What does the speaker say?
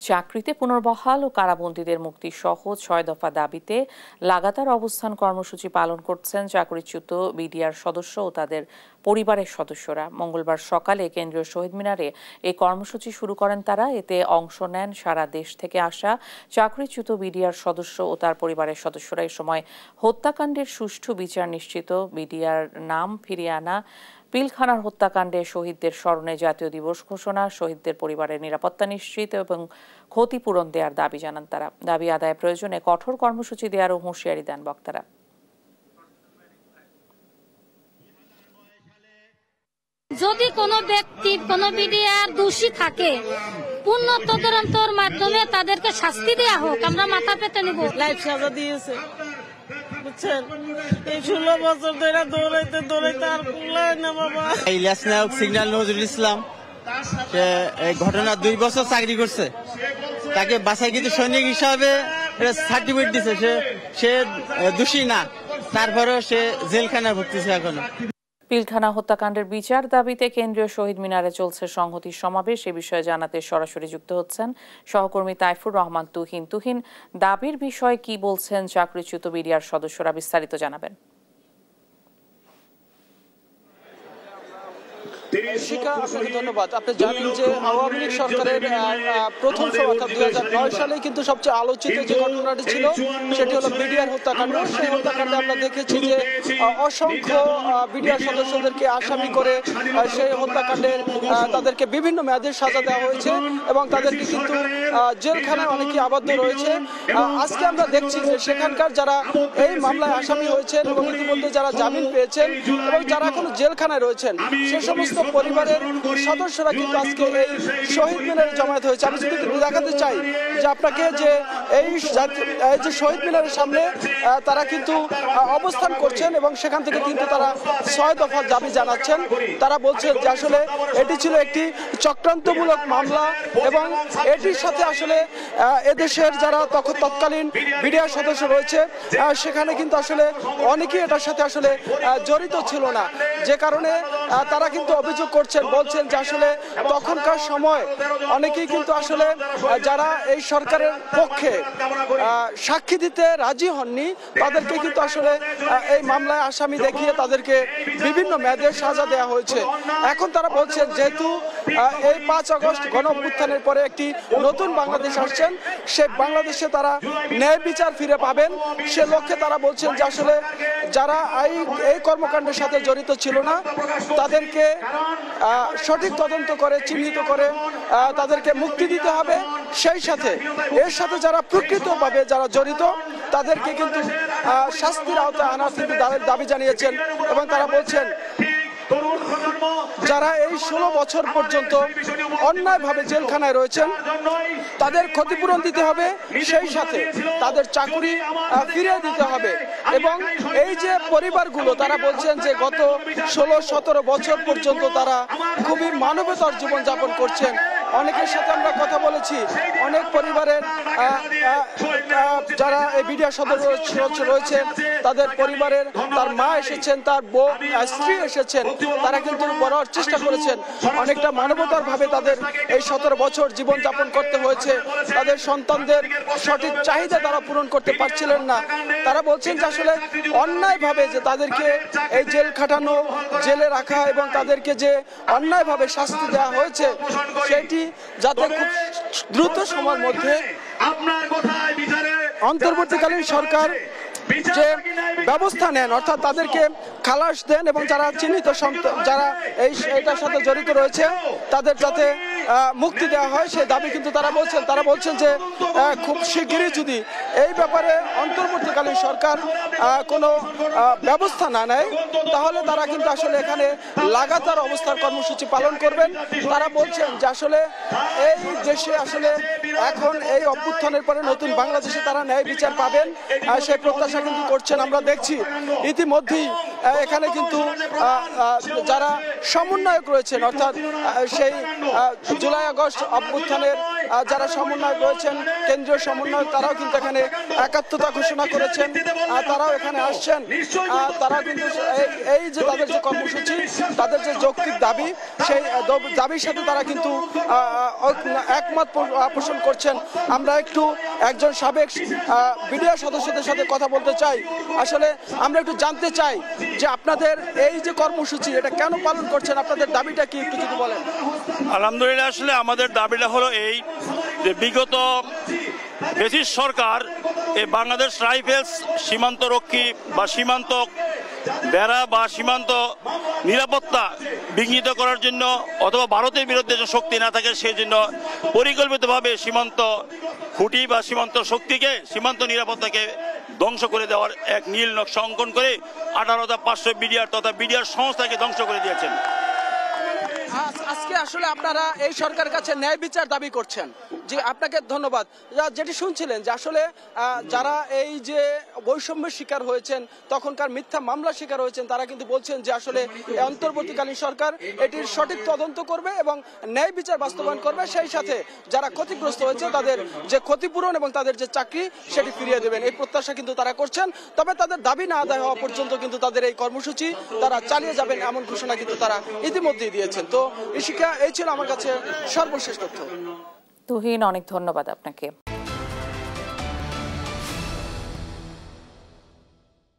চাকরিতে পুনর্বহাল ও কারাবন্দীদের মুক্তি সহ ৬ দফা দাবিতে লাগাতার অবস্থান কর্মসূচি পালন করছেন চাকরিচ্যুত বিডিআর সদস্য ও তাদের পরিবারের সদস্যরা। মঙ্গলবার সকালে কেন্দ্রীয় শহীদ মিনারে এই কর্মসূচি শুরু করেন তারা। এতে অংশ নেন সারা দেশ থেকে আসা চাকরিচ্যুত বিডিআর সদস্য ও তার পরিবারের সদস্যরা। এ সময় হত্যাকাণ্ডের সুষ্ঠু বিচার নিশ্চিত, বিডিআর নাম ফিরিয়ে আনা, পিলখানার হত্যাকাণ্ডে শহীদদের স্মরণে জাতীয় দিবস ঘোষণা, শহীদদের পরিবারের নিরাপত্তা নিশ্চিত এবং ক্ষতিপূরণ দেওয়ার দাবি জানান তারা। দাবি আদায় প্রয়োজনে কঠোর কর্মসূচি দেওয়ারও হুঁশিয়ারি দেন বক্তারা। যদি কোনো ব্যক্তি কোনো বিডিআর দোষী থাকে, পূর্ণ তদন্তের মাধ্যমে তাদেরকে শাস্তি দেওয়া হোক, আমরা মাথা পেতে নিব। লাইফ সাজা দিয়েছে, বুঝছেন? এই 16 বছর ধরে দৌড়াইতে আর কুলায় না বাবা। ইলিয়াস নায়ক সিগন্যাল নজরুল ইসলাম সে এই ঘটনা 2 বছর চাকরি করছে, তাকে বাসায় কিন্তু সৈনিক হিসাবে সার্টিফিকেট দিছে, সে দোষী না, তারপরেও সে জেলখানায় ভুগতেছে এখনো। পিলখানা হত্যাকাণ্ডের বিচার দাবিতে কেন্দ্রীয় শহীদ মিনারে চলছে সংহতি সমাবেশ। এ বিষয়ে জানাতে সরাসরি যুক্ত হচ্ছেন সহকর্মী তাইফুর রহমান তুহিন। দাবির বিষয়ে কি বলছেন চাকরিচ্যুত বিডিআর সদস্যরা, বিস্তারিত জানাবেন। শিখা, আপনাকে ধন্যবাদ। আপনি জানেন যে আওয়ামী লীগ সরকারের প্রথম সরকার 2009 সালে কিন্তু সবচেয়ে আলোচিত যে ঘটনাটি ছিল সেটি হলো বিডিআর হত্যাকাণ্ড। সেই হত্যাকাণ্ডে আমরা দেখেছি যে অসংখ্য বিডিআর সদস্যদেরকে আসামি করে সেই হত্যাকাণ্ডের তাদেরকে বিভিন্ন মেয়াদের সাজা দেওয়া হয়েছে এবং তাদেরকে কিন্তু জেলখানায় অনেকে আবদ্ধ রয়েছে। আজকে আমরা দেখছি যে সেখানকার যারা এই মামলায় আসামি হয়েছেন এবং ইতিমধ্যে যারা জামিন পেয়েছেন এবং যারা এখন জেলখানায় রয়েছেন সে সমস্ত পরিবারের সদস্যরা কিন্তু আজকে এই শহীদ মিনারে জমায়েত হয়েছে। আমি যদি দেখাতে চাই যে আপনাকে যে এই যে শহীদ মিনারের সামনে তারা কিন্তু অবস্থান করছেন এবং সেখান থেকে কিন্তু তারা 6 দফা দাবি জানাচ্ছেন। তারা বলছেন যে আসলে এটি ছিল একটি চক্রান্তমূলক মামলা এবং এটির সাথে আসলে এদেশের যারা তৎকালীন বিডিআর সদস্য রয়েছে সেখানে কিন্তু আসলে অনেকেই এটার সাথে আসলে জড়িত ছিল না, যে কারণে তারা কিন্তু অভিযোগ করছেন, বলছেন যে আসলে তখনকার সময় অনেকেই কিন্তু আসলে যারা এই সরকারের পক্ষে সাক্ষী দিতে রাজি হননি তাদেরকে কিন্তু আসলে এই মামলায় আসামি দেখিয়ে তাদেরকে বিভিন্ন মেয়াদের সাজা দেওয়া হয়েছে। এখন তারা বলছেন যেহেতু এই 5 আগস্ট গণ অভ্যুত্থানের পরে একটি নতুন বাংলাদেশ আসছেন, সে বাংলাদেশে তারা ন্যায় বিচার ফিরে পাবেন, সে লক্ষ্যে তারা বলছেন যে আসলে যারা এই কর্মকাণ্ডের সাথে জড়িত ছিল না তাদেরকে সঠিক তদন্ত করে চিহ্নিত করে তাদেরকে মুক্তি দিতে হবে। সেই সাথে এর সাথে যারা প্রকৃতভাবে যারা জড়িত তাদেরকে কিন্তু শাস্তির আওতায় আনার কিন্তু দাবি জানিয়েছেন এবং তারা বলছেন যারা এই 16 বছর পর্যন্ত অন্যায়ভাবে জেলখানায় রয়েছেন তাদের ক্ষতিপূরণ দিতে হবে, সেই সাথে তাদের চাকরি ফিরিয়ে দিতে হবে। এবং এই যে পরিবারগুলো তারা বলছেন যে গত 16-17 বছর পর্যন্ত তারা খুবই মানবতার জীবনযাপন করছেন। অনেকের সাথে আমরা কথা বলেছি, অনেক পরিবারের যারা এই বিডিআর সদস্য রয়েছে তাদের পরিবারের তার মা এসেছেন, তার স্ত্রী এসেছেন, তারা কিন্তু বলার চেষ্টা করেছেন অনেকটা মানবতার ভাবে তাদের এই 17 বছর জীবনযাপন করতে হয়েছে। তাদের সন্তানদের সঠিক চাহিদা তারা পূরণ করতে পারছিলেন না। তারা বলছেন যে আসলে অন্যায়ভাবে যে তাদেরকে এই জেল খাটানো, জেলে রাখা এবং তাদেরকে যে অন্যায়ভাবে শাস্তি দেওয়া হয়েছে সেটি যাতে খুব দ্রুত সময়ের মধ্যে অন্তর্বর্তীকালীন সরকার যে ব্যবস্থা নেন, অর্থাৎ তাদেরকে খালাস দেন এবং যারা চিহ্নিত যারা এইটার সাথে জড়িত রয়েছে তাদের যাতে মুক্তি দেওয়া হয় সেই দাবি কিন্তু তারা বলছেন যে খুব শিগগিরই যদি এই ব্যাপারে অন্তর্বর্তীকালীন সরকার কোনো ব্যবস্থা না নেয় তাহলে তারা কিন্তু আসলে এখানে লাগাতার অবস্থান কর্মসূচি পালন করবেন। তারা বলছেন যে আসলে এই দেশে আসলে এখন এই অভ্যুত্থানের পরে নতুন বাংলাদেশে তারা ন্যায় বিচার পাবেন সেই প্রত্যাশা কিন্তু করছেন। আমরা দেখছি ইতিমধ্যেই এখানে কিন্তু যারা সমন্বয়ক রয়েছেন, অর্থাৎ সেই জুলাই আগস্ট অভ্যুত্থানের যারা সমন্বয়ক রয়েছেন, কেন্দ্রীয় সমন্বয়ক, তারাও কিন্তু এখানে একাত্মতা ঘোষণা করেছেন, তারাও এখানে আসছেন। তারা কিন্তু এই যে তাদের যে কর্মসূচি, তাদের যে যৌক্তিক দাবি, সেই দাবির সাথে তারা কিন্তু একমত পোষণ করছেন। আমরা একটু একজন সাবেক বিডিআর সদস্যদের সাথে কথা বলতে চাই। আসলে আমরা একটু জানতে চাই যে আপনাদের এই যে কর্মসূচি, এটা কেন পালন করছেন, আপনাদের দাবিটা কি একটু যদি বলেন। আলহামদুলিল্লাহ, আসলে আমাদের দাবিটা হলো এই যে বিগত ব্রিটিশ সরকার এই বাংলাদেশ রাইফেলস সীমান্ত রক্ষী বা সীমান্ত বেড়া বা সীমান্ত নিরাপত্তা বিঘ্নিত করার জন্য অথবা ভারতের বিরুদ্ধে যে শক্তি না থাকে সেই জন্য পরিকল্পিতভাবে সীমান্ত খুঁটি বা সীমান্ত শক্তিকে, সীমান্ত নিরাপত্তাকে ধ্বংস করে দেওয়ার এক নীল নকশা অঙ্কন করে 18,500 বিডিআর তথা বিডিআর সংস্থাকে ধ্বংস করে দিয়েছেন। আজকে আসলে আপনারা এই সরকারের কাছে ন্যায় বিচার দাবি করছেন। জি, আপনাকে ধন্যবাদ। যেটি শুনছিলেন যে আসলে যারা এই যে বৈষম্যের শিকার হয়েছেন, তখনকার মিথ্যা মামলার শিকার হয়েছেন, তারা কিন্তু বলছেন যে আসলে অন্তর্বর্তীকালীন সরকার এটির সঠিক তদন্ত করবে এবং ন্যায় বিচার বাস্তবায়ন করবে, সেই সাথে যারা ক্ষতিগ্রস্ত হয়েছে তাদের যে ক্ষতিপূরণ এবং তাদের যে চাকরি সেটি ফিরিয়ে দেবেন, এই প্রত্যাশা কিন্তু তারা করছেন। তবে তাদের দাবি না আদায় হওয়া পর্যন্ত কিন্তু তাদের এই কর্মসূচি তারা চালিয়ে যাবেন, এমন ঘোষণা কিন্তু তারা ইতিমধ্যেই দিয়েছেন। তো এই ছিল আমার কাছে সর্বশেষ তথ্য। তুহিন, অনেক ধন্যবাদ আপনাকে।